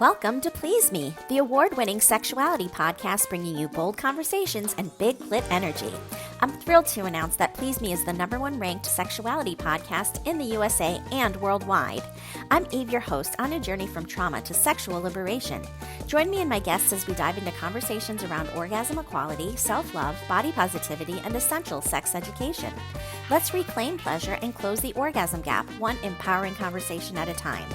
Welcome to Please Me, the award-winning sexuality podcast bringing you bold conversations and big clit energy. I'm thrilled to announce that Please Me is the #1 ranked sexuality podcast in the USA and worldwide. I'm Eve, your host, on a journey from trauma to sexual liberation. Join me and my guests as we dive into conversations around orgasm equality, self-love, body positivity, and essential sex education. Let's reclaim pleasure and close the orgasm gap, one empowering conversation at a time.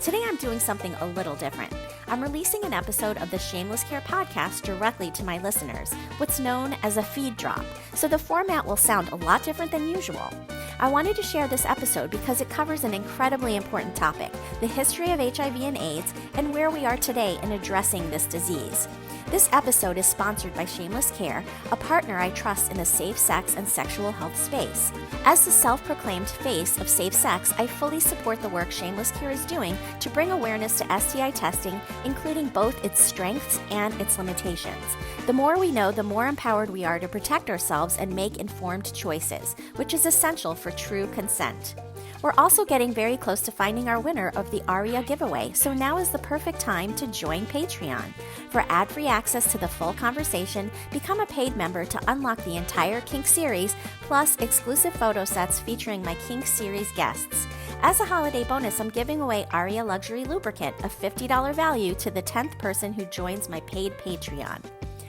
Today I'm doing something a little different. I'm releasing an episode of the Shameless Care Podcast directly to my listeners, what's known as a feed drop, so the format will sound a lot different than usual. I wanted to share this episode because it covers an incredibly important topic, the history of HIV and AIDS, and where we are today in addressing this disease. This episode is sponsored by Shameless Care, a partner I trust in the safe sex and sexual health space. As the self-proclaimed face of safe sex, I fully support the work Shameless Care is doing to bring awareness to STI testing, including both its strengths and its limitations. The more we know, the more empowered we are to protect ourselves and make informed choices, which is essential for true consent. We're also getting very close to finding our winner of the ARIA giveaway, so now is the perfect time to join Patreon. For ad-free access to the full conversation, become a paid member to unlock the entire Kink series, plus exclusive photo sets featuring my Kink series guests. As a holiday bonus, I'm giving away ARIA Luxury Lubricant, a $50 value to the 10th person who joins my paid Patreon.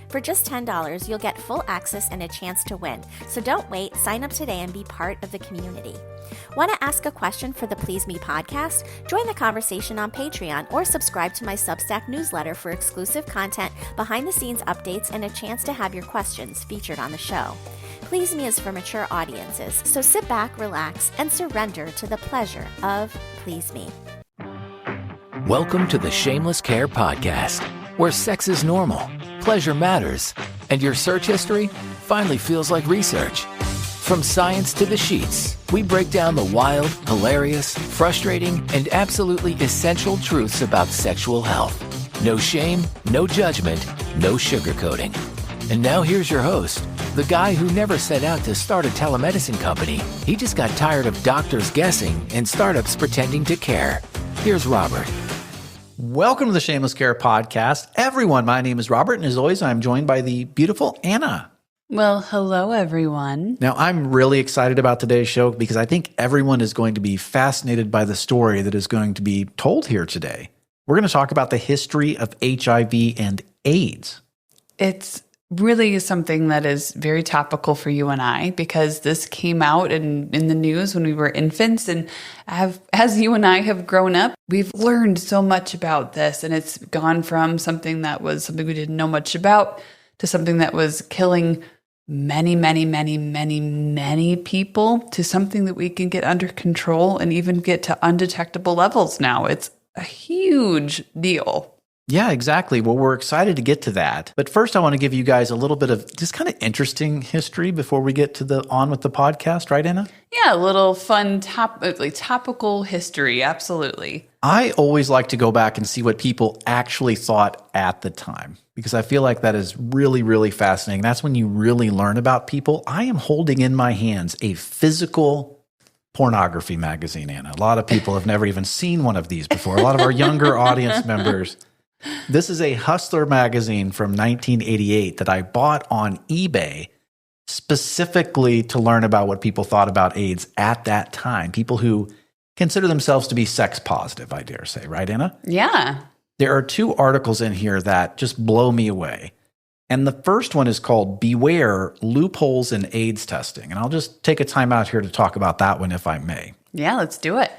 For just $10, you'll get full access and a chance to win. So don't wait, sign up today and be part of the community. Want to ask a question for the Please Me podcast? Join the conversation on Patreon or subscribe to my Substack newsletter for exclusive content, behind-the-scenes updates, and a chance to have your questions featured on the show. Please Me is for mature audiences, so sit back, relax, and surrender to the pleasure of Please Me. Welcome to the Shameless Care Podcast, where sex is normal, pleasure matters, and your search history finally feels like research. From science to the sheets, we break down the wild, hilarious, frustrating, and absolutely essential truths about sexual health. No shame, no judgment, no sugarcoating. And now here's your host, the guy who never set out to start a telemedicine company. He just got tired of doctors guessing and startups pretending to care. Here's Robert. Welcome to the Shameless Care Podcast. Everyone, my name is Robert, and as always, I'm joined by the beautiful Anna. Well, hello, everyone. Now, I'm really excited about today's show because I think everyone is going to be fascinated by the story that is going to be told here today. We're going to talk about the history of HIV and AIDS. It's really something that is very topical for you and I because this came out in the news when we were infants. And as you and I have grown up, we've learned so much about this. And it's gone from something that was something we didn't know much about to something that was killing many, many, many, many, many people to something that we can get under control and even get to undetectable levels now. It's a huge deal. Yeah, exactly. Well, we're excited to get to that. But first, I want to give you guys a little bit of just kind of interesting history before we get to on with the podcast, right, Anna? Yeah, a little fun topical history. Absolutely. I always like to go back and see what people actually thought at the time, because I feel like that is really, really fascinating. That's when you really learn about people. I am holding in my hands a physical pornography magazine, Anna. A lot of people have never even seen one of these before. A lot of our younger audience members. This is a Hustler magazine from 1988 that I bought on eBay specifically to learn about what people thought about AIDS at that time. People who consider themselves to be sex positive, I dare say. Right, Anna? Yeah. There are 2 articles in here that just blow me away. And the first one is called Beware Loopholes in AIDS Testing. And I'll just take a time out here to talk about that one, if I may. Yeah, let's do it.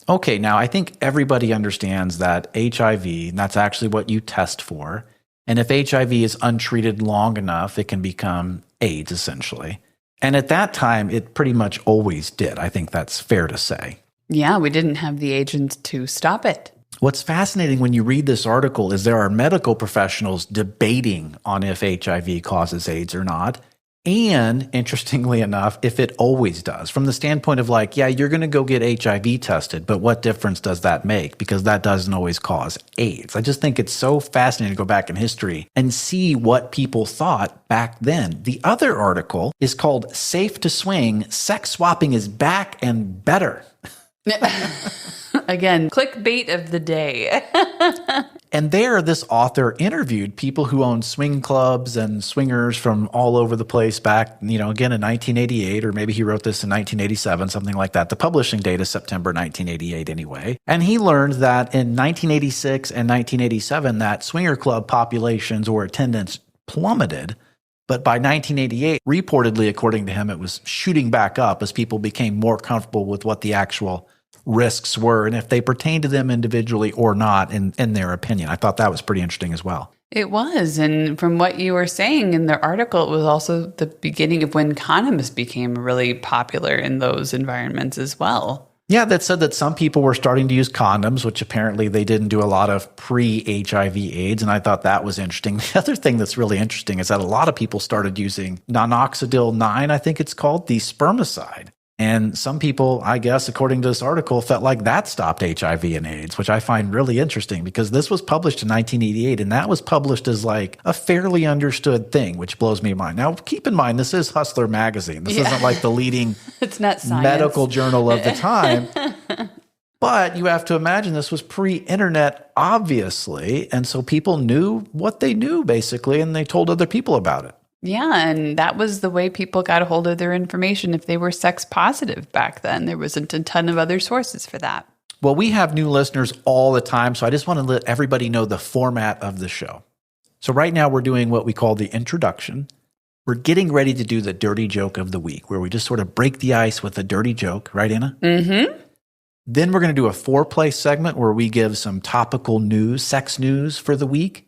Okay, now I think everybody understands that HIV, that's actually what you test for. And if HIV is untreated long enough, it can become AIDS, essentially. And at that time, it pretty much always did. I think that's fair to say. Yeah, we didn't have the agents to stop it. What's fascinating when you read this article is there are medical professionals debating on if HIV causes AIDS or not. And interestingly enough, if it always does, from the standpoint of like, yeah, you're going to go get HIV tested, but what difference does that make? Because that doesn't always cause AIDS. I just think it's so fascinating to go back in history and see what people thought back then. The other article is called Safe to Swing, Sex Swapping is Back and Better. Again, clickbait of the day. And there, this author interviewed people who owned swing clubs and swingers from all over the place back, again in 1988, or maybe he wrote this in 1987, something like that. The publishing date is September 1988 anyway. And he learned that in 1986 and 1987, that swinger club populations or attendance plummeted. But by 1988, reportedly, according to him, it was shooting back up as people became more comfortable with what the actual risks were and if they pertain to them individually or not in their opinion. I thought that was pretty interesting as well. It was. And from what you were saying in the article, it was also the beginning of when condoms became really popular in those environments as well. Yeah, that said that some people were starting to use condoms, which apparently they didn't do a lot of pre-HIV AIDS, and I thought that was interesting. The other thing that's really interesting is that a lot of people started using minoxidil 9, I think it's called, the spermicide. And some people, I guess, according to this article, felt like that stopped HIV and AIDS, which I find really interesting because this was published in 1988, and that was published as like a fairly understood thing, which blows me mind. Now, keep in mind, this is Hustler magazine. This isn't like the leading it's not science. Medical journal of the time. But you have to imagine this was pre-internet, obviously, and so people knew what they knew, basically, and they told other people about it. Yeah, and that was the way people got a hold of their information if they were sex positive back then. There wasn't a ton of other sources for that. Well, we have new listeners all the time, so I just want to let everybody know the format of the show. So right now we're doing what we call the introduction. We're getting ready to do the dirty joke of the week, where we just sort of break the ice with a dirty joke, right, Anna? Mm-hmm. Then we're going to do a foreplay segment where we give some topical news, sex news for the week.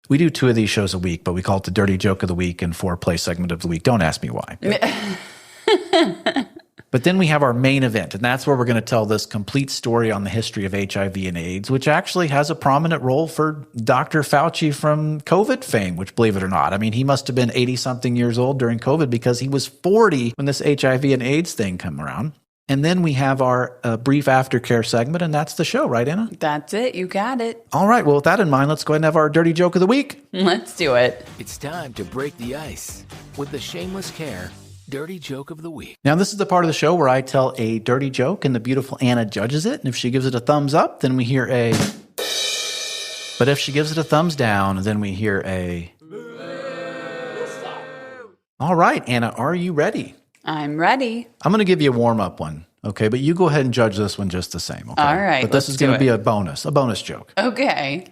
We do 2 of these shows a week, but we call it the Dirty Joke of the Week and Foreplay Segment of the Week. Don't ask me why. But then we have our main event, and that's where we're going to tell this complete story on the history of HIV and AIDS, which actually has a prominent role for Dr. Fauci from COVID fame, which, believe it or not, I mean, he must have been 80-something years old during COVID because he was 40 when this HIV and AIDS thing came around. And then we have our brief aftercare segment, and that's the show, right, Anna? That's it. You got it. All right. Well, with that in mind, let's go ahead and have our dirty joke of the week. Let's do it. It's time to break the ice with the Shameless Care Dirty Joke of the Week. Now, this is the part of the show where I tell a dirty joke, and the beautiful Anna judges it. And if she gives it a thumbs up, then we hear a... But if she gives it a thumbs down, then we hear a... All right, Anna, are you ready? I'm ready. I'm going to give you a warm-up one, okay? But you go ahead and judge this one just the same, okay? All right, But this is going to be a bonus joke. Okay.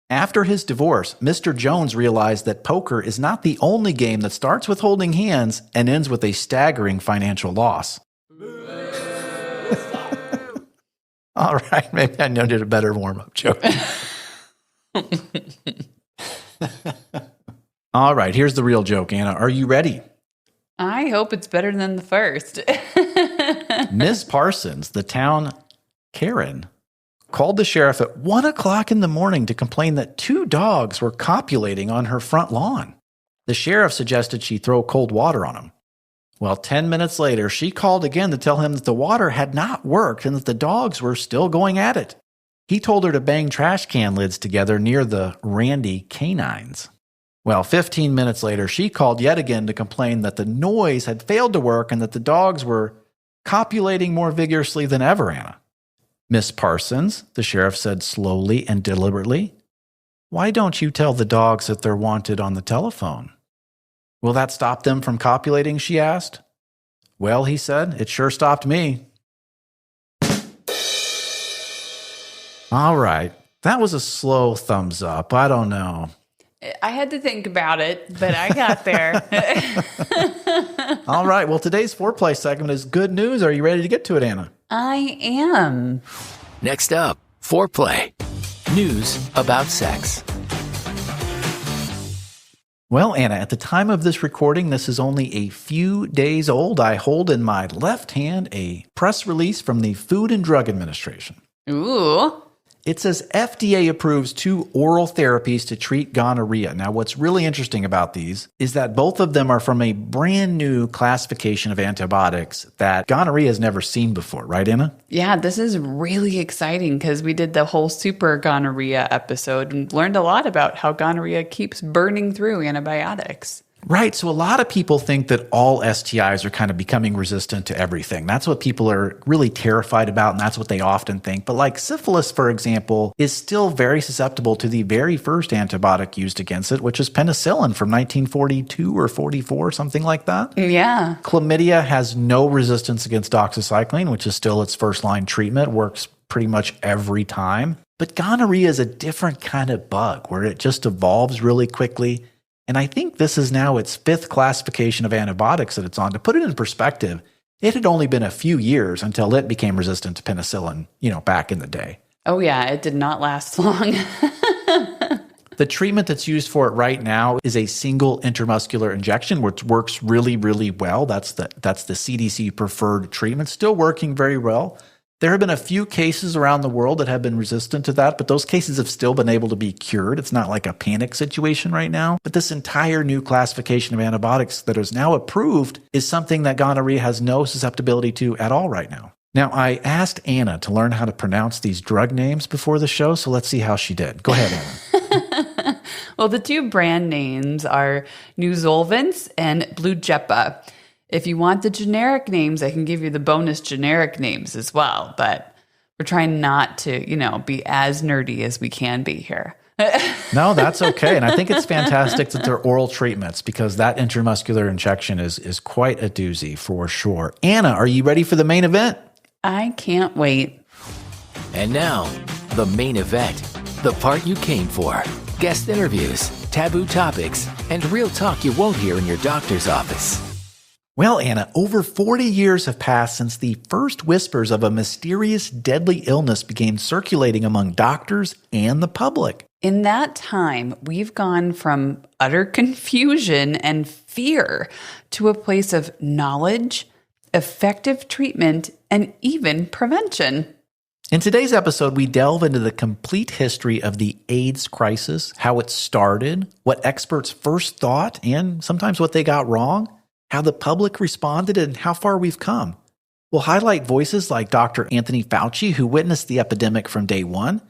After his divorce, Mr. Jones realized that poker is not the only game that starts with holding hands and ends with a staggering financial loss. All right, maybe I needed a better warm-up joke. All right, here's the real joke, Anna. Are you ready? I hope it's better than the first. Ms. Parsons, the town Karen, called the sheriff at 1 o'clock in the morning to complain that 2 dogs were copulating on her front lawn. The sheriff suggested she throw cold water on them. Well, 10 minutes later, she called again to tell him that the water had not worked and that the dogs were still going at it. He told her to bang trash can lids together near the Randy canines. Well, 15 minutes later, she called yet again to complain that the noise had failed to work and that the dogs were copulating more vigorously than ever, Anna. Miss Parsons, the sheriff said slowly and deliberately, why don't you tell the dogs that they're wanted on the telephone? Will that stop them from copulating, she asked. Well, he said, it sure stopped me. All right, that was a slow thumbs up. I don't know. I had to think about it, but I got there. All right. Well, today's foreplay segment is good news. Are you ready to get to it, Anna? I am. Next up, foreplay. News about sex. Well, Anna, at the time of this recording, this is only a few days old. I hold in my left hand a press release from the Food and Drug Administration. Ooh. It says FDA approves 2 oral therapies to treat gonorrhea. Now, what's really interesting about these is that both of them are from a brand new classification of antibiotics that gonorrhea has never seen before, right, Anna? Yeah, this is really exciting because we did the whole super gonorrhea episode and learned a lot about how gonorrhea keeps burning through antibiotics. Right. So a lot of people think that all STIs are kind of becoming resistant to everything. That's what people are really terrified about, and that's what they often think. But like syphilis, for example, is still very susceptible to the very first antibiotic used against it, which is penicillin from 1942 or 44, something like that. Yeah. Chlamydia has no resistance against doxycycline, which is still its first-line treatment, works pretty much every time. But gonorrhea is a different kind of bug where it just evolves really quickly. And I think this is now its 5th classification of antibiotics that it's on. To put it in perspective, it had only been a few years until it became resistant to penicillin, back in the day. Oh, yeah, it did not last long. The treatment that's used for it right now is a single intramuscular injection, which works really, really well. That's the CDC preferred treatment, still working very well. There have been a few cases around the world that have been resistant to that, but those cases have still been able to be cured. It's not like a panic situation right now. But this entire new classification of antibiotics that is now approved is something that gonorrhea has no susceptibility to at all right now. Now, I asked Anna to learn how to pronounce these drug names before the show, so let's see how she did. Go ahead, Anna. Well, the 2 brand names are Nuzolvence and Blujepa. If you want the generic names, I can give you the bonus generic names as well, but we're trying not to, be as nerdy as we can be here. No, that's okay. And I think it's fantastic that they're oral treatments because that intramuscular injection is quite a doozy for sure. Anna, are you ready for the main event? I can't wait. And now, the main event, the part you came for. Guest interviews, taboo topics, and real talk you won't hear in your doctor's office. Well, Anna, over 40 years have passed since the first whispers of a mysterious deadly illness began circulating among doctors and the public. In that time, we've gone from utter confusion and fear to a place of knowledge, effective treatment, and even prevention. In today's episode, we delve into the complete history of the AIDS crisis, how it started, what experts first thought, and sometimes what they got wrong, how the public responded, and how far we've come. We'll highlight voices like Dr. Anthony Fauci, who witnessed the epidemic from day one,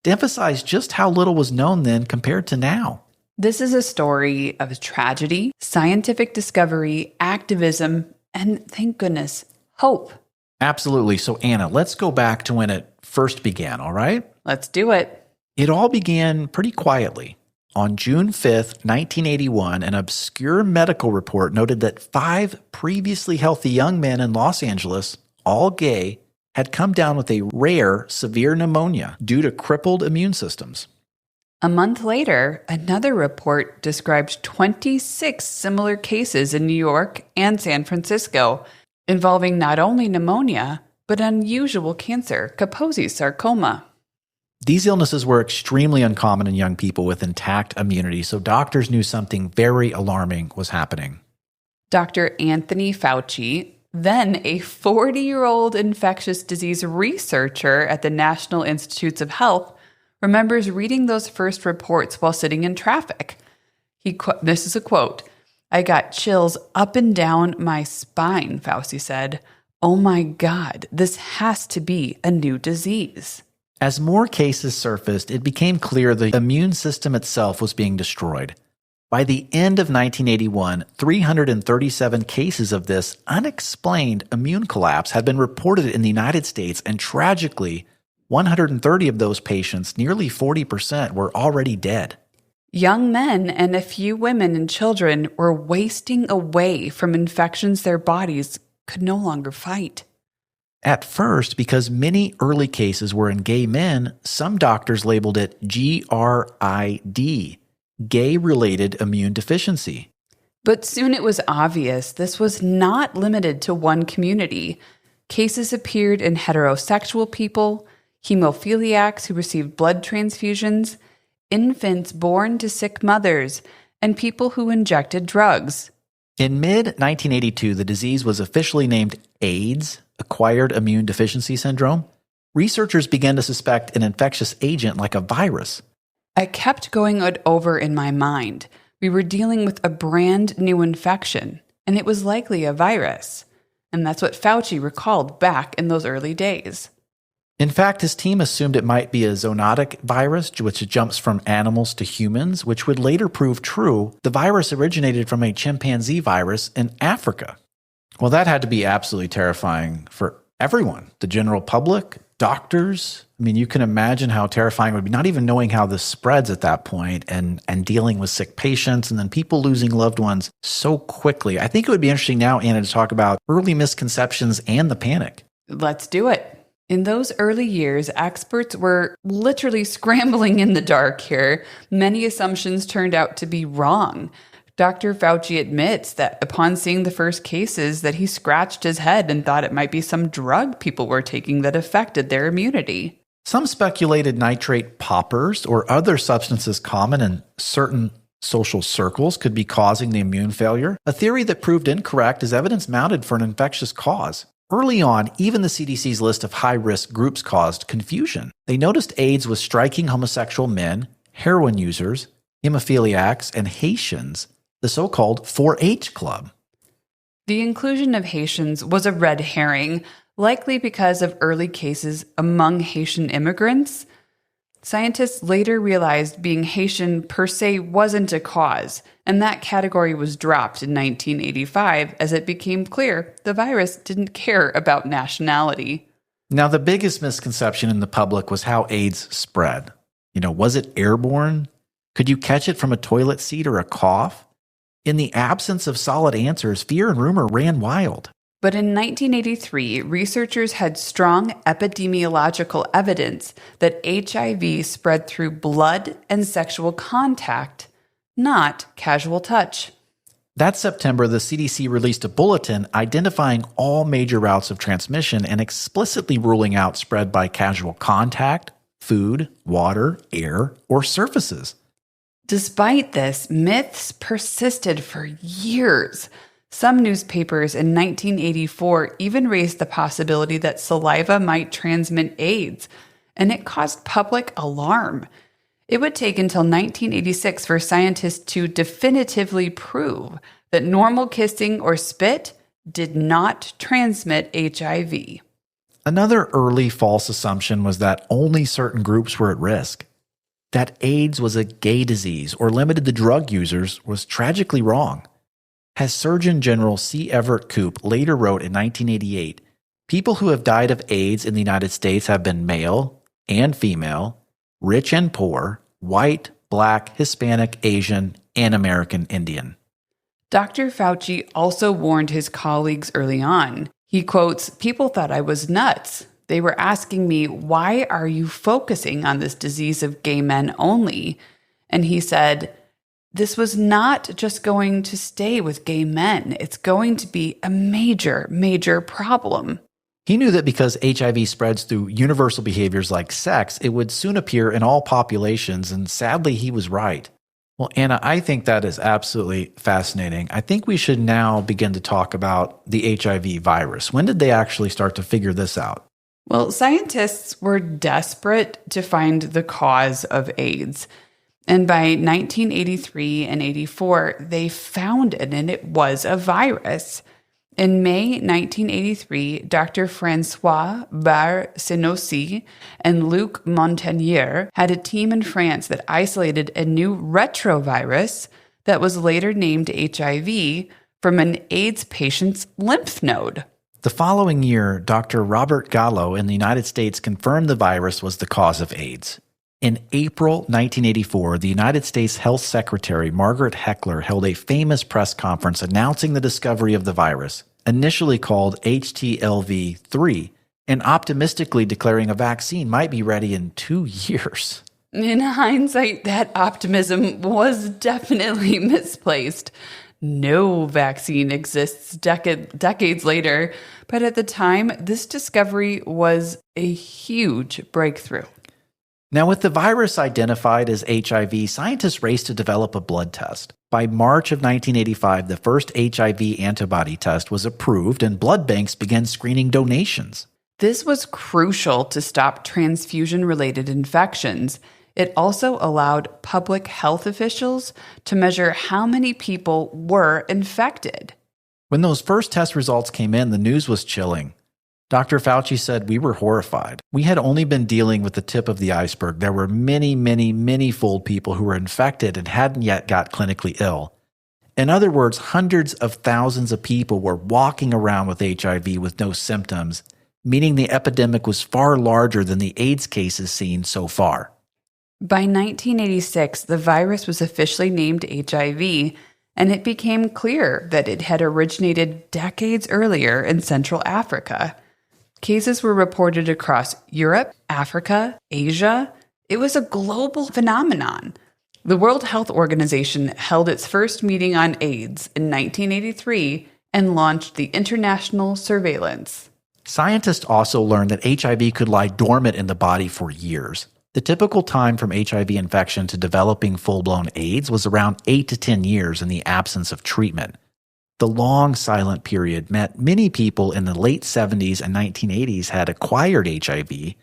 to emphasize just how little was known then compared to now. This is a story of tragedy, scientific discovery, activism, and thank goodness, hope. Absolutely. So, Anna, let's go back to when it first began, all right? Let's do it. It all began pretty quietly. On June 5th, 1981, an obscure medical report noted that 5 previously healthy young men in Los Angeles, all gay, had come down with a rare, severe pneumonia due to crippled immune systems. A month later, another report described 26 similar cases in New York and San Francisco involving not only pneumonia, but unusual cancer, Kaposi's sarcoma. These illnesses were extremely uncommon in young people with intact immunity, so doctors knew something very alarming was happening. Dr. Anthony Fauci, then a 40-year-old infectious disease researcher at the National Institutes of Health, remembers reading those first reports while sitting in traffic. This is a quote, "I got chills up and down my spine," Fauci said. "Oh my God, this has to be a new disease." As more cases surfaced, it became clear the immune system itself was being destroyed. By the end of 1981, 337 cases of this unexplained immune collapse had been reported in the United States, and tragically, 130 of those patients, nearly 40%, were already dead. Young men and a few women and children were wasting away from infections their bodies could no longer fight. At first, because many early cases were in gay men, some doctors labeled it GRID, gay-related immune deficiency. But soon it was obvious this was not limited to one community. Cases appeared in heterosexual people, hemophiliacs who received blood transfusions, infants born to sick mothers, and people who injected drugs. In mid-1982, the disease was officially named AIDS, acquired immune deficiency syndrome. Researchers began to suspect an infectious agent like a virus. I kept going it over in my mind. We were dealing with a brand new infection, and it was likely a virus. And that's what Fauci recalled back in those early days. In fact, his team assumed it might be a zoonotic virus, which jumps from animals to humans, which would later prove true. The virus originated from a chimpanzee virus in Africa. Well, that had to be absolutely terrifying for everyone, the general public, doctors. I mean, you can imagine how terrifying it would be, not even knowing how this spreads at that point and dealing with sick patients and then people losing loved ones so quickly. I think it would be interesting now, Anna, to talk about early misconceptions and the panic. Let's do it. In those early years, experts were literally scrambling in the dark here. Many assumptions turned out to be wrong. Dr. Fauci admits that upon seeing the first cases that he scratched his head and thought it might be some drug people were taking that affected their immunity. Some speculated nitrate poppers or other substances common in certain social circles could be causing the immune failure, a theory that proved incorrect as evidence mounted for an infectious cause. Early on, even the CDC's list of high-risk groups caused confusion. They noticed AIDS was striking homosexual men, heroin users, hemophiliacs, and Haitians, the so-called 4-H club. The inclusion of Haitians was a red herring, likely because of early cases among Haitian immigrants. Scientists later realized being Haitian per se wasn't a cause, and that category was dropped in 1985 as it became clear the virus didn't care about nationality. Now, the biggest misconception in the public was how AIDS spread. Was it airborne? Could you catch it from a toilet seat or a cough? In the absence of solid answers, fear and rumor ran wild. But in 1983, researchers had strong epidemiological evidence that HIV spread through blood and sexual contact, not casual touch. That September, the CDC released a bulletin identifying all major routes of transmission and explicitly ruling out spread by casual contact, food, water, air, or surfaces. Despite this, myths persisted for years. Some newspapers in 1984 even raised the possibility that saliva might transmit AIDS, and it caused public alarm. It would take until 1986 for scientists to definitively prove that normal kissing or spit did not transmit HIV. Another early false assumption was that only certain groups were at risk. That AIDS was a gay disease or limited to drug users was tragically wrong. As Surgeon General C. Everett Koop later wrote in 1988, people who have died of AIDS in the United States have been male and female, rich and poor, white, black, Hispanic, Asian, and American Indian. Dr. Fauci also warned his colleagues early on. He quotes, "People thought I was nuts. They were asking me, why are you focusing on this disease of gay men only?" And he said, "This was not just going to stay with gay men. It's going to be a major, major problem." He knew that because HIV spreads through universal behaviors like sex, it would soon appear in all populations, and sadly, he was right. Well, Anna, I think that is absolutely fascinating. I think we should now begin to talk about the HIV virus. When did they actually start to figure this out? Well, scientists were desperate to find the cause of AIDS. And by 1983 and 84, they found it, and it was a virus. In May 1983, Dr. Francois Bar-Senoussi and Luc Montagnier had a team in France that isolated a new retrovirus that was later named HIV from an AIDS patient's lymph node. The following year, Dr. Robert Gallo in the United States confirmed the virus was the cause of AIDS. In April 1984, the United States Health Secretary Margaret Heckler held a famous press conference announcing the discovery of the virus, initially called HTLV-3, and optimistically declaring a vaccine might be ready in 2 years. In hindsight, that optimism was definitely misplaced. No vaccine exists decades later, but at the time, this discovery was a huge breakthrough. Now, with the virus identified as HIV, scientists raced to develop a blood test. By March of 1985, the first HIV antibody test was approved and blood banks began screening donations. This was crucial to stop transfusion-related infections. It also allowed public health officials to measure how many people were infected. When those first test results came in, the news was chilling. Dr. Fauci said we were horrified. We had only been dealing with the tip of the iceberg. There were many fold people who were infected and hadn't yet got clinically ill. In other words, hundreds of thousands of people were walking around with HIV with no symptoms, meaning the epidemic was far larger than the AIDS cases seen so far. By 1986, the virus was officially named HIV, and it became clear that it had originated decades earlier in Central Africa. Cases were reported across Europe, Africa, Asia. It was a global phenomenon. The World Health Organization held its first meeting on AIDS in 1983 and launched the international surveillance. Scientists also learned that HIV could lie dormant in the body for years. The typical time from HIV infection to developing full-blown AIDS was around 8 to 10 years in the absence of treatment. The long silent period meant many people in the late 70s and 1980s had acquired HIV,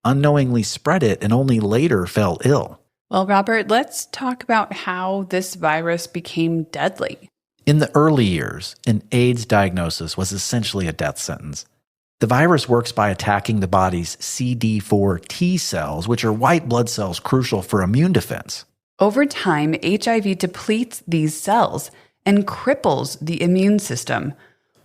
unknowingly spread it, and only later fell ill. Well, Robert, let's talk about how this virus became deadly. In the early years, an AIDS diagnosis was essentially a death sentence. The virus works by attacking the body's CD4 T cells, which are white blood cells crucial for immune defense. Over time, HIV depletes these cells and cripples the immune system.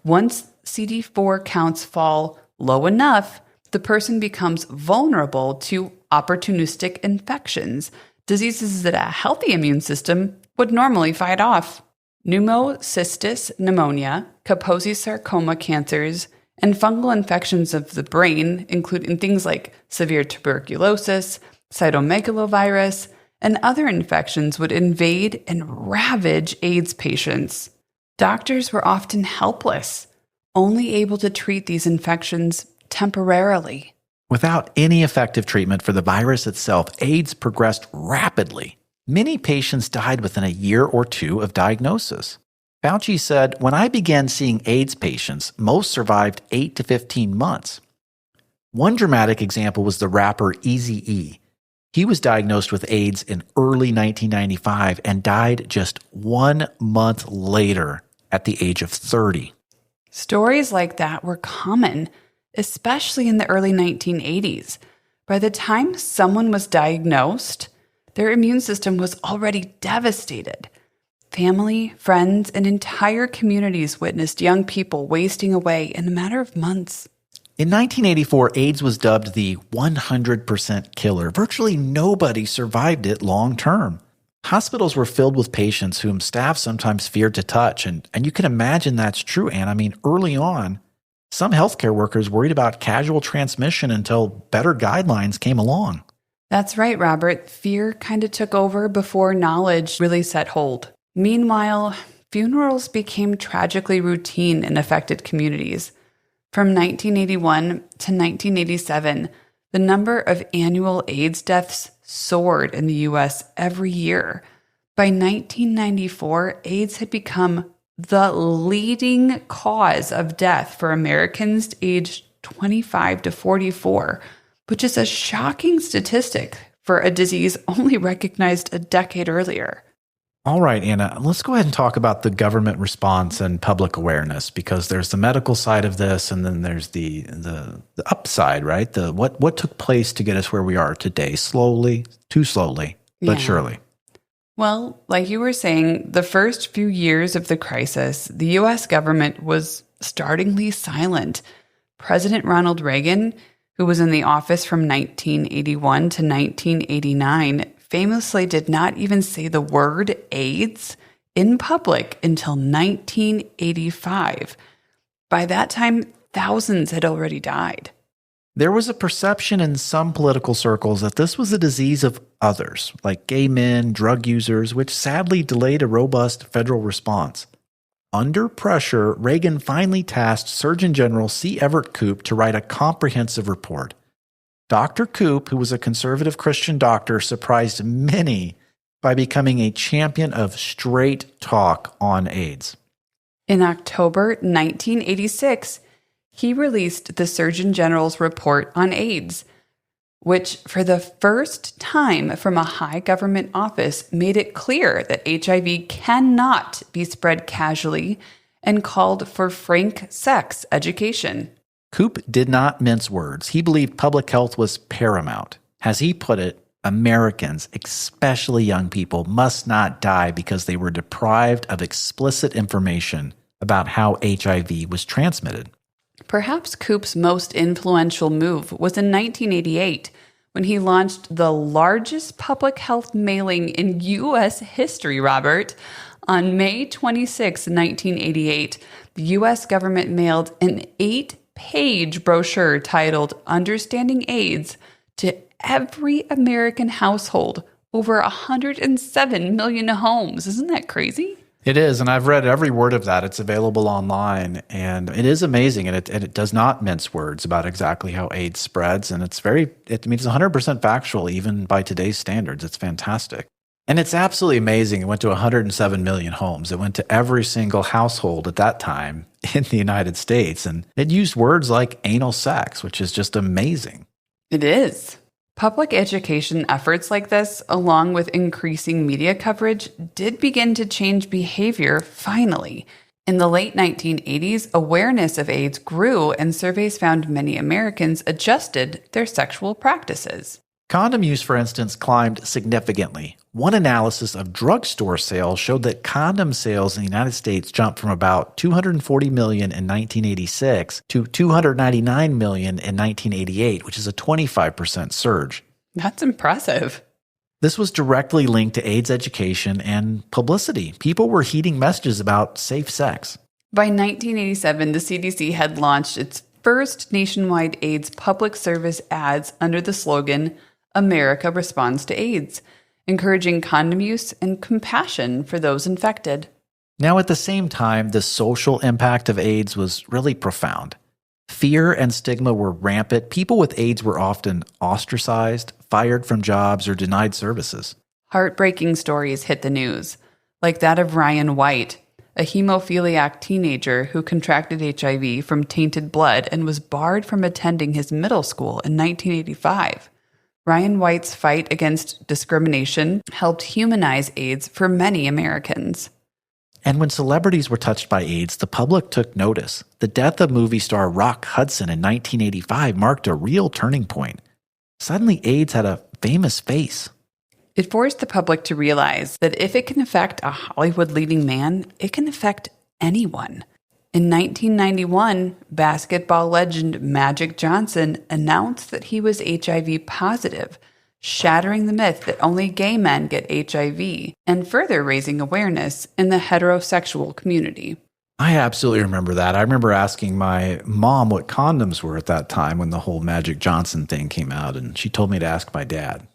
Once CD4 counts fall low enough, the person becomes vulnerable to opportunistic infections, diseases that a healthy immune system would normally fight off. Pneumocystis pneumonia, Kaposi sarcoma cancers, and fungal infections of the brain, including things like severe tuberculosis, cytomegalovirus, and other infections would invade and ravage AIDS patients. Doctors were often helpless, only able to treat these infections temporarily. Without any effective treatment for the virus itself, AIDS progressed rapidly. Many patients died within a year or two of diagnosis. Fauci said, "When I began seeing AIDS patients, most survived 8 to 15 months. One dramatic example was the rapper Eazy-E. He was diagnosed with AIDS in early 1995 and died just 1 month later at the age of 30. Stories like that were common, especially in the early 1980s. By the time someone was diagnosed, their immune system was already devastated. Family, friends, and entire communities witnessed young people wasting away in a matter of months. In 1984, AIDS was dubbed the 100% killer. Virtually nobody survived it long term. Hospitals were filled with patients whom staff sometimes feared to touch. And you can imagine that's true, Anne. I mean, early on, some healthcare workers worried about casual transmission until better guidelines came along. That's right, Robert. Fear kind of took over before knowledge really set hold. Meanwhile, funerals became tragically routine in affected communities. From 1981 to 1987, the number of annual AIDS deaths soared in the U.S. every year. By 1994, AIDS had become the leading cause of death for Americans aged 25 to 44, which is a shocking statistic for a disease only recognized a decade earlier. All right, Anna, let's go ahead and talk about the government response and public awareness, because there's the medical side of this, and then there's the upside, right? What took place to get us where we are today, too slowly, but surely. Well, like you were saying, the first few years of the crisis, the U.S. government was startlingly silent. President Ronald Reagan, who was in the office from 1981 to 1989, famously did not even say the word AIDS in public until 1985. By that time, thousands had already died. There was a perception in some political circles that this was a disease of others, like gay men, drug users, which sadly delayed a robust federal response. Under pressure, Reagan finally tasked Surgeon General C. Everett Koop to write a comprehensive report. Dr. Koop, who was a conservative Christian doctor, surprised many by becoming a champion of straight talk on AIDS. In October 1986, he released the Surgeon General's report on AIDS, which for the first time from a high government office made it clear that HIV cannot be spread casually and called for frank sex education. Koop did not mince words. He believed public health was paramount. As he put it, Americans, especially young people, must not die because they were deprived of explicit information about how HIV was transmitted. Perhaps Koop's most influential move was in 1988 when he launched the largest public health mailing in U.S. history, Robert. On May 26, 1988, the U.S. government mailed an 8-page brochure titled Understanding AIDS to every American household, over 107 million homes. Isn't that crazy? It is, and I've read every word of that. It's available online, and it is amazing, and it does not mince words about exactly how AIDS spreads, and it's 100% factual, even by today's standards. It's fantastic. And it's absolutely amazing. It went to 107 million homes. It went to every single household at that time in the United States, and it used words like anal sex, which is just amazing. It is. Public education efforts like this, along with increasing media coverage, did begin to change behavior finally. In the late 1980s, awareness of AIDS grew, and surveys found many Americans adjusted their sexual practices. Condom use, for instance, climbed significantly. One analysis of drugstore sales showed that condom sales in the United States jumped from about 240 million in 1986 to 299 million in 1988, which is a 25% surge. That's impressive. This was directly linked to AIDS education and publicity. People were heeding messages about safe sex. By 1987, the CDC had launched its first nationwide AIDS public service ads under the slogan, America Responds to AIDS, encouraging condom use and compassion for those infected. Now, at the same time, the social impact of AIDS was really profound. Fear and stigma were rampant. People with AIDS were often ostracized, fired from jobs, or denied services. Heartbreaking stories hit the news, like that of Ryan White, a hemophiliac teenager who contracted HIV from tainted blood and was barred from attending his middle school in 1985. Ryan White's fight against discrimination helped humanize AIDS for many Americans. And when celebrities were touched by AIDS, the public took notice. The death of movie star Rock Hudson in 1985 marked a real turning point. Suddenly, AIDS had a famous face. It forced the public to realize that if it can affect a Hollywood leading man, it can affect anyone. In 1991, basketball legend Magic Johnson announced that he was HIV positive, shattering the myth that only gay men get HIV and further raising awareness in the heterosexual community. I absolutely remember that. I remember asking my mom what condoms were at that time when the whole Magic Johnson thing came out, and she told me to ask my dad.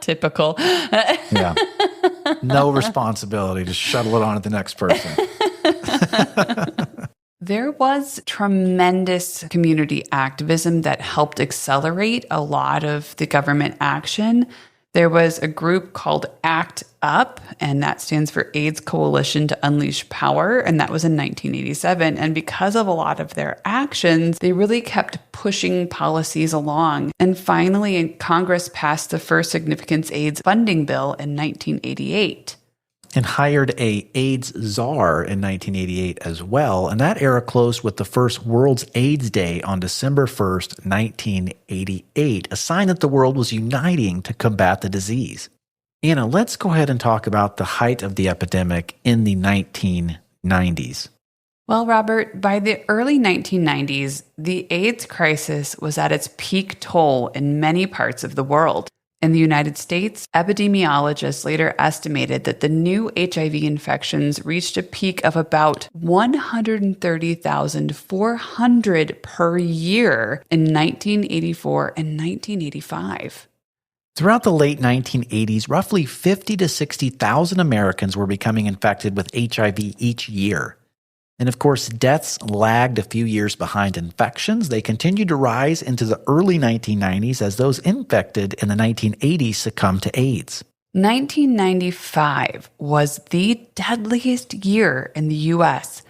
Typical. Yeah. No responsibility. Just shuttle it on to the next person. There was tremendous community activism that helped accelerate a lot of the government action. There was a group called ACT UP, and that stands for AIDS Coalition to Unleash Power, and that was in 1987. And because of a lot of their actions, they really kept pushing policies along. And finally, Congress passed the first significant AIDS funding bill in 1988. And hired a AIDS czar in 1988 as well. And that era closed with the first World's AIDS Day on December 1st, 1988, a sign that the world was uniting to combat the disease. Anna, let's go ahead and talk about the height of the epidemic in the 1990s. Well, Robert, by the early 1990s, the AIDS crisis was at its peak toll in many parts of the world. In the United States, epidemiologists later estimated that the new HIV infections reached a peak of about 130,400 per year in 1984 and 1985. Throughout the late 1980s, roughly 50 to 60,000 Americans were becoming infected with HIV each year. And of course, deaths lagged a few years behind infections. They continued to rise into the early 1990s as those infected in the 1980s succumbed to AIDS. 1995 was the deadliest year in the U.S.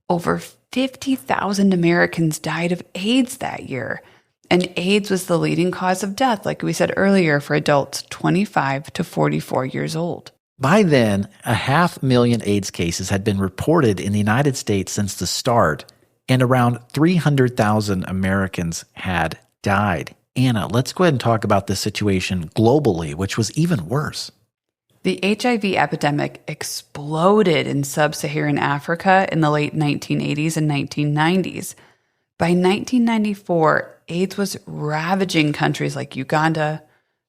Over 50,000 Americans died of AIDS that year. And AIDS was the leading cause of death, like we said earlier, for adults 25 to 44 years old. By then, 500,000 AIDS cases had been reported in the United States since the start, and around 300,000 Americans had died. Anna, let's go ahead and talk about the situation globally, which was even worse. The HIV epidemic exploded in sub-Saharan Africa in the late 1980s and 1990s. By 1994, AIDS was ravaging countries like Uganda,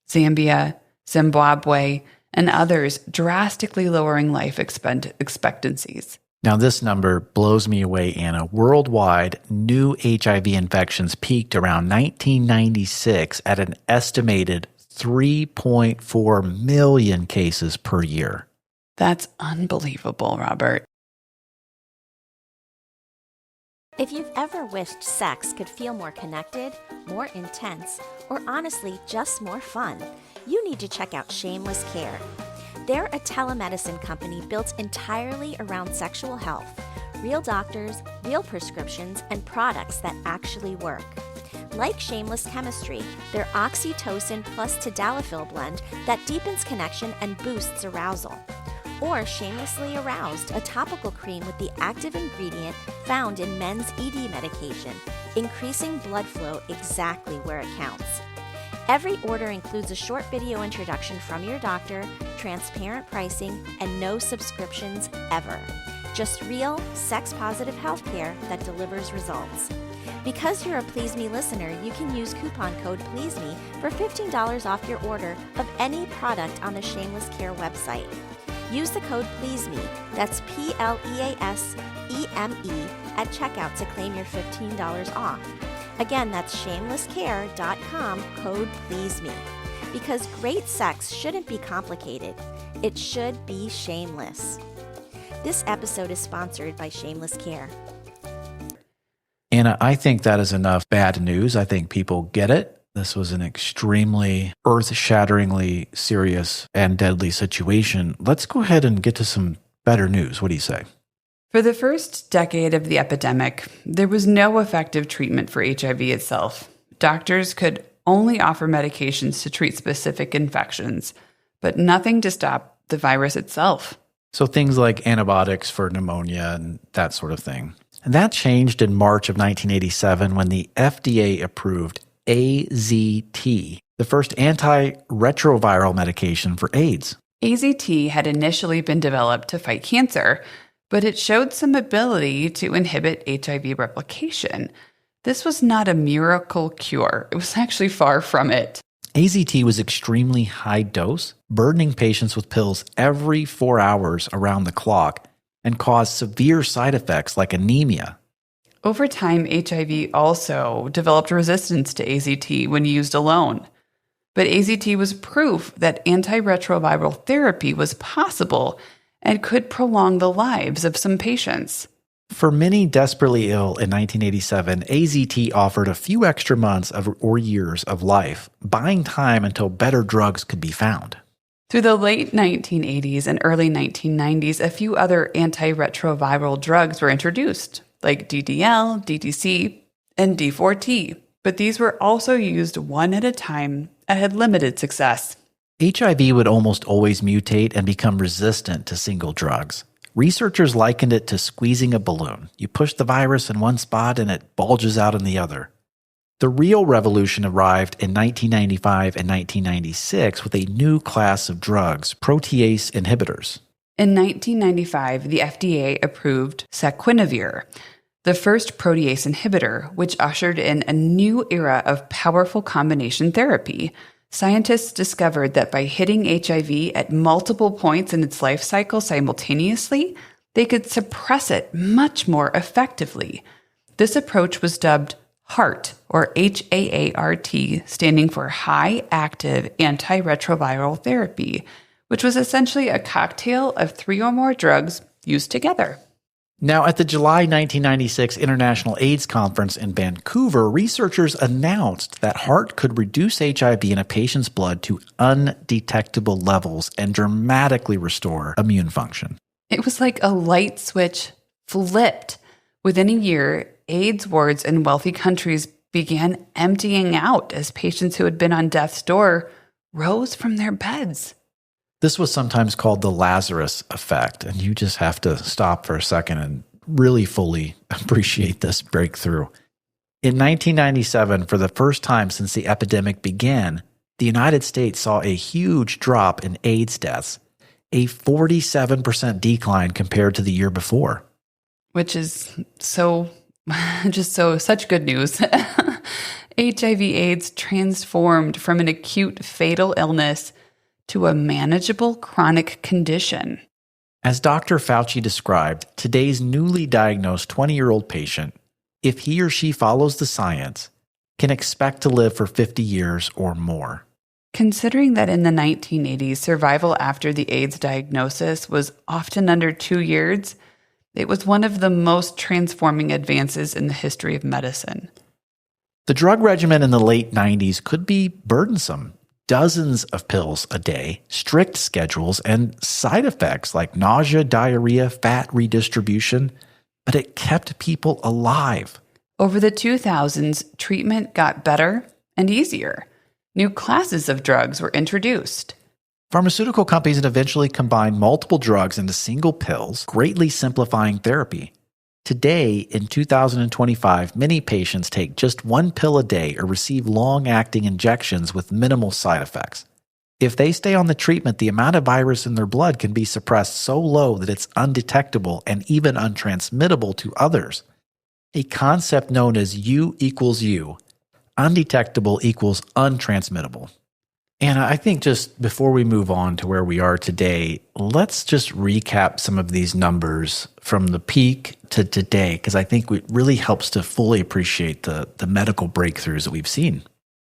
Zambia, Zimbabwe, and others, drastically lowering life expectancies. Now, this number blows me away, Anna. Worldwide, new HIV infections peaked around 1996 at an estimated 3.4 million cases per year. That's unbelievable, Robert. If you've ever wished sex could feel more connected, more intense, or honestly just more fun, you need to check out Shameless Care. They're a telemedicine company built entirely around sexual health, real doctors, real prescriptions, and products that actually work. Like Shameless Chemistry, their oxytocin plus tadalafil blend that deepens connection and boosts arousal. Or Shamelessly Aroused, a topical cream with the active ingredient found in men's ED medication, increasing blood flow exactly where it counts. Every order includes a short video introduction from your doctor, transparent pricing, and no subscriptions ever. Just real, sex-positive healthcare that delivers results. Because you're a Please Me listener, you can use coupon code PleaseMe for $15 off your order of any product on the Shameless Care website. Use the code PleaseMe, that's PLEASEME, at checkout to claim your $15 off. Again, that's shamelesscare.com, code PleaseMe. Because great sex shouldn't be complicated. It should be shameless. This episode is sponsored by Shameless Care. Anna, I think that is enough bad news. I think people get it. This was an extremely earth-shatteringly serious and deadly situation. Let's go ahead and get to some better news. What do you say? For the first decade of the epidemic, there was no effective treatment for HIV itself. Doctors could only offer medications to treat specific infections, but nothing to stop the virus itself. So things like antibiotics for pneumonia and that sort of thing. And that changed in March of 1987 when the FDA approved AZT, the first antiretroviral medication for AIDS. AZT had initially been developed to fight cancer, but it showed some ability to inhibit HIV replication. This was not a miracle cure. It was actually far from it. AZT was extremely high dose, burdening patients with pills every 4 hours around the clock, and caused severe side effects like anemia. Over time, HIV also developed resistance to AZT when used alone. But AZT was proof that antiretroviral therapy was possible and could prolong the lives of some patients. For many desperately ill in 1987, AZT offered a few extra months or years of life, buying time until better drugs could be found. Through the late 1980s and early 1990s, a few other antiretroviral drugs were introduced, like DDL, DTC, and D4T. But these were also used one at a time and had limited success. HIV would almost always mutate and become resistant to single drugs. Researchers likened it to squeezing a balloon. You push the virus in one spot and it bulges out in the other. The real revolution arrived in 1995 and 1996 with a new class of drugs, protease inhibitors. In 1995, the FDA approved saquinavir, the first protease inhibitor, which ushered in a new era of powerful combination therapy. Scientists discovered that by hitting HIV at multiple points in its life cycle simultaneously, they could suppress it much more effectively. This approach was dubbed HAART, or HAART, standing for High Active Antiretroviral Therapy, which was essentially a cocktail of 3 or more drugs used together. Now, at the July 1996 International AIDS Conference in Vancouver, researchers announced that HAART could reduce HIV in a patient's blood to undetectable levels and dramatically restore immune function. It was like a light switch flipped. Within a year, AIDS wards in wealthy countries began emptying out as patients who had been on death's door rose from their beds. This was sometimes called the Lazarus effect, and you just have to stop for a second and really fully appreciate this breakthrough. In 1997, for the first time since the epidemic began, the United States saw a huge drop in AIDS deaths, a 47% decline compared to the year before. Which is such good news. HIV/AIDS transformed from an acute fatal illness to a manageable chronic condition. As Dr. Fauci described, today's newly diagnosed 20-year-old patient, if he or she follows the science, can expect to live for 50 years or more. Considering that in the 1980s, survival after the AIDS diagnosis was often under 2 years, it was one of the most transforming advances in the history of medicine. The drug regimen in the late 90s could be burdensome. Dozens of pills a day, strict schedules, and side effects like nausea, diarrhea, fat redistribution, but it kept people alive. Over the 2000s, treatment got better and easier. New classes of drugs were introduced. Pharmaceutical companies eventually combined multiple drugs into single pills, greatly simplifying therapy. Today, in 2025, many patients take just one pill a day or receive long-acting injections with minimal side effects. If they stay on the treatment, the amount of virus in their blood can be suppressed so low that it's undetectable and even untransmittable to others. A concept known as U equals U, undetectable equals untransmittable. And I think just before we move on to where we are today, let's just recap some of these numbers from the peak to today, because I think it really helps to fully appreciate the medical breakthroughs that we've seen.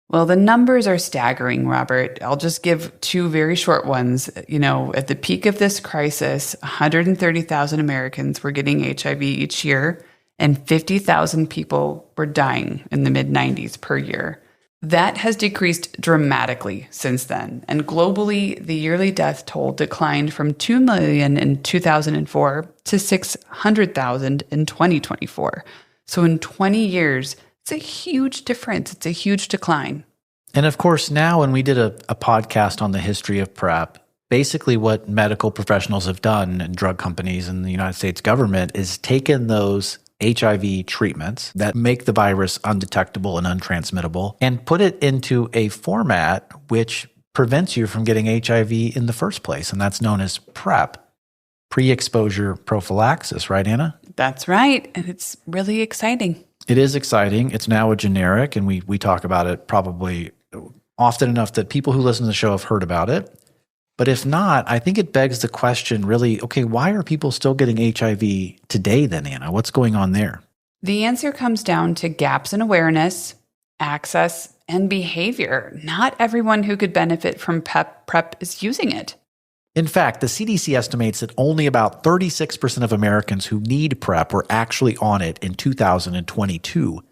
Well, the numbers are staggering, Robert. I'll just give two very short ones. At the peak of this crisis, 130,000 Americans were getting HIV each year, and 50,000 people were dying in the mid-90s per year. That has decreased dramatically since then, and globally, the yearly death toll declined from 2 million in 2004 to 600,000 in 2024. So in 20 years, it's a huge difference. It's a huge decline. And of course, now when we did a podcast on the history of PrEP, basically what medical professionals have done and drug companies and the United States government is taken those HIV treatments that make the virus undetectable and untransmittable and put it into a format which prevents you from getting HIV in the first place. And that's known as PrEP, pre-exposure prophylaxis, right, Anna? That's right. And it's really exciting. It is exciting. It's now a generic, and we talk about it probably often enough that people who listen to the show have heard about it. But if not, I think it begs the question really, okay, why are people still getting HIV today then, Anna? What's going on there? The answer comes down to gaps in awareness, access, and behavior. Not everyone who could benefit from PrEP is using it. In fact, the CDC estimates that only about 36% of Americans who need PrEP were actually on it in 2022.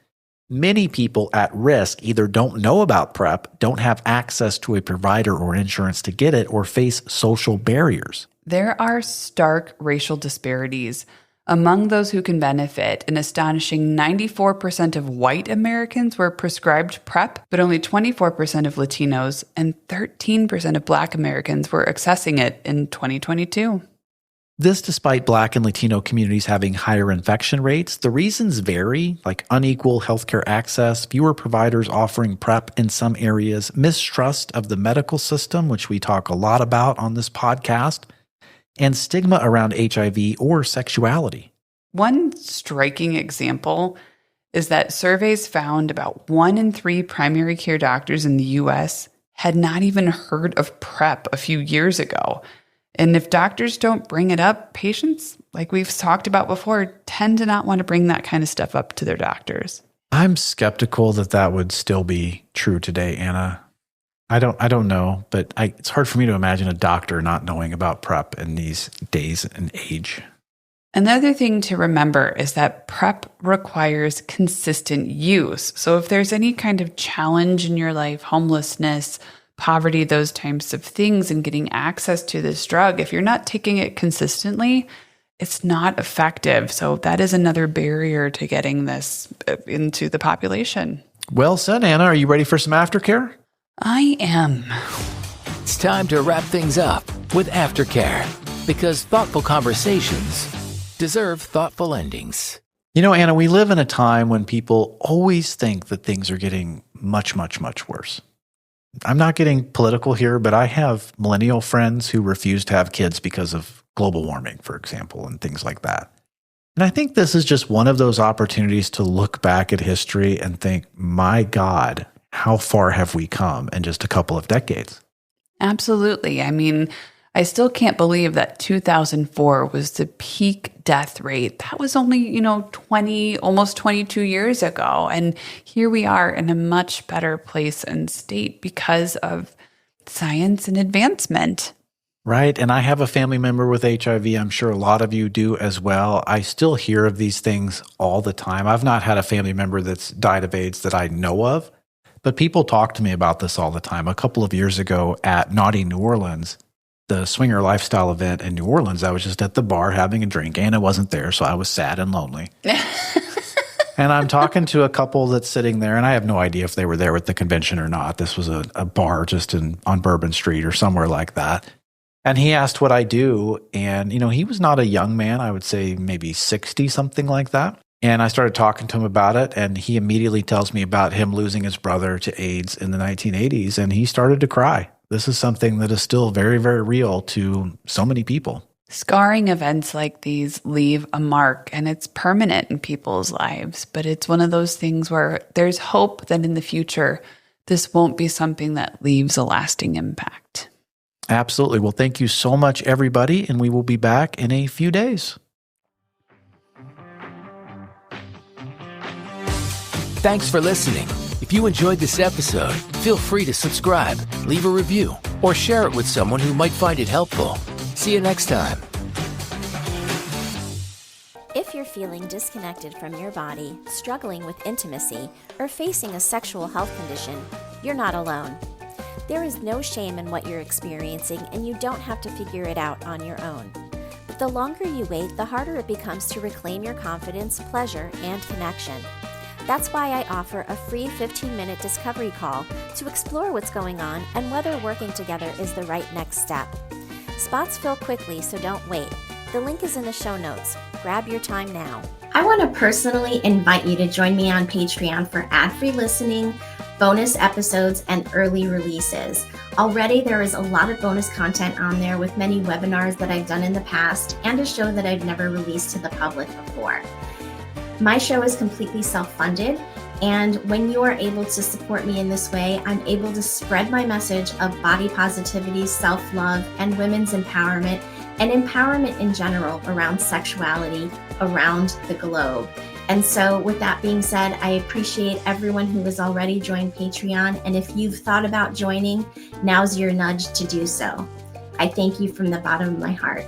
Many people at risk either don't know about PrEP, don't have access to a provider or insurance to get it, or face social barriers. There are stark racial disparities. Among those who can benefit, an astonishing 94% of white Americans were prescribed PrEP, but only 24% of Latinos and 13% of Black Americans were accessing it in 2022. This despite Black and Latino communities having higher infection rates. The reasons vary, like unequal healthcare access, fewer providers offering PrEP in some areas, mistrust of the medical system, which we talk a lot about on this podcast, and stigma around HIV or sexuality. One striking example is that surveys found about 1 in 3 primary care doctors in the U.S. had not even heard of PrEP a few years ago. And if doctors don't bring it up, patients, like we've talked about before, tend to not want to bring that kind of stuff up to their doctors. I'm skeptical that would still be true today, Anna. I don't know, but it's hard for me to imagine a doctor not knowing about PrEP in these days and age. Another thing to remember is that PrEP requires consistent use. So if there's any kind of challenge in your life, homelessness, poverty, those types of things, and getting access to this drug, if you're not taking it consistently, it's not effective. So that is another barrier to getting this into the population. Well said, Anna. Are you ready for some aftercare? I am. It's time to wrap things up with aftercare, because thoughtful conversations deserve thoughtful endings. You know, Anna, we live in a time when people always think that things are getting much, much, much worse. I'm not getting political here, but I have millennial friends who refuse to have kids because of global warming, for example, and things like that. And I think this is just one of those opportunities to look back at history and think, my God, how far have we come in just a couple of decades? Absolutely. I mean, I still can't believe that 2004 was the peak death rate. That was only, almost 22 years ago. And here we are in a much better place and state because of science and advancement. Right. And I have a family member with HIV. I'm sure a lot of you do as well. I still hear of these things all the time. I've not had a family member that's died of AIDS that I know of, but people talk to me about this all the time. A couple of years ago at Naughty New Orleans, the swinger lifestyle event in New Orleans, I was just at the bar having a drink. Anna wasn't there, so I was sad and lonely. And I'm talking to a couple that's sitting there, and I have no idea if they were there with the convention or not. This was a bar just on Bourbon Street or somewhere like that. And he asked what I do, and he was not a young man. I would say maybe 60, something like that. And I started talking to him about it, and he immediately tells me about him losing his brother to AIDS in the 1980s, and he started to cry. This is something that is still very, very real to so many people. Scarring events like these leave a mark, and it's permanent in people's lives. But it's one of those things where there's hope that in the future, this won't be something that leaves a lasting impact. Absolutely. Well, thank you so much, everybody, and we will be back in a few days. Thanks for listening. If you enjoyed this episode, feel free to subscribe, leave a review, or share it with someone who might find it helpful. See you next time. If you're feeling disconnected from your body, struggling with intimacy, or facing a sexual health condition, you're not alone. There is no shame in what you're experiencing, and you don't have to figure it out on your own. But the longer you wait, the harder it becomes to reclaim your confidence, pleasure, and connection. That's why I offer a free 15-minute discovery call to explore what's going on and whether working together is the right next step. Spots fill quickly, so don't wait. The link is in the show notes. Grab your time now. I want to personally invite you to join me on Patreon for ad-free listening, bonus episodes, and early releases. Already there is a lot of bonus content on there with many webinars that I've done in the past and a show that I've never released to the public before. My show is completely self-funded, and when you are able to support me in this way, I'm able to spread my message of body positivity, self-love, and women's empowerment, and empowerment in general around sexuality around the globe. And so with that being said, I appreciate everyone who has already joined Patreon, and if you've thought about joining, now's your nudge to do so. I thank you from the bottom of my heart.